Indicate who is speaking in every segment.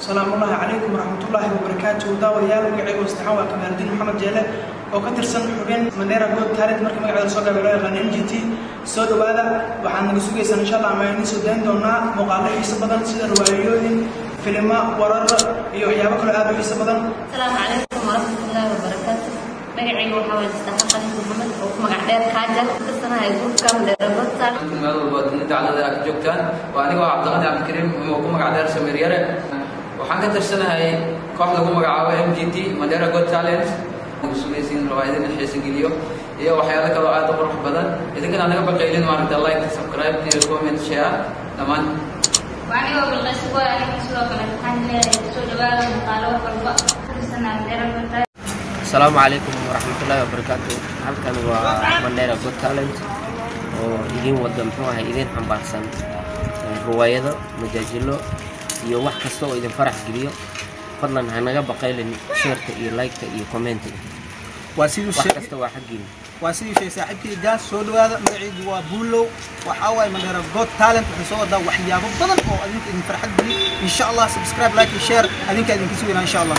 Speaker 1: السلام الله عليكم ورحمة الله وبركاته. داويال مقعي واستحوا كمال الدين محمد جلال oo ka tirsan xubin Mandera Good Talent markii magaceeda soo gaabay qaan MGT soo dhawaada waxaan naga sugaysan insha Allah ma inuu soo daan doonaa muuqaalo xiiso badan sida riwaayooyin filmo warar iyo waxyaabo kale aad u xiiso badan.
Speaker 2: Assalaamu calaykum warahmatullahi wabarakatuh. magacaygu waxa waa Mustafa Khalid Muhammad oo ku magac dheer Kaajar ka tirsanaa Good Mandera Good Talent
Speaker 3: meel walba dacalada ka joogtaan waa aniga Cabdulqaadir Abdikariim oo ku magac dheer Sameer Yare waxaan ka tirsanahay koox lagu magacaabo MGT Mandera Good Talent سويسين روايدين الحسينيو هي وحياة كلو عاد قرح بدن إذا كنا نقبل قيلين مارك لايك سبسكرايب كومنت شير تمام
Speaker 2: وأنا أقول لك سوى أنا سوى كنا نحن سوى جوال مقالة وقلبة
Speaker 4: السلام عليكم ورحمة الله وبركاته. هل كان Mandera Good Talent وإذن ودمتوها إذن حنبارسن رواية مجاجلو iyo wax kasto oo idin farax geliyo fadlan hanaga baqaylin share iyo like iyo comment
Speaker 5: waa sidoo
Speaker 4: kasta waa xaqiin
Speaker 5: waa sidoo shay saaxiibkii gaas soo dhawaada magaciidu waa Buulow waxa way Mandera Good Talent wuxuu soo wadaa waxyaabo badan oo idin farxad geliyo insha Allah subscribe like share adinka idinka soo insha Allah.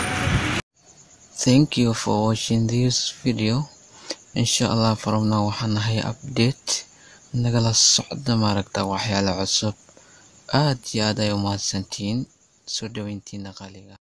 Speaker 6: Thank you for watching this video. Inshallah from now waxaan nahay update nagala socda maaragta waxyaalo cusub aad iyo aad ay u mahadsantiin soo dhaweyntiina qaaliga.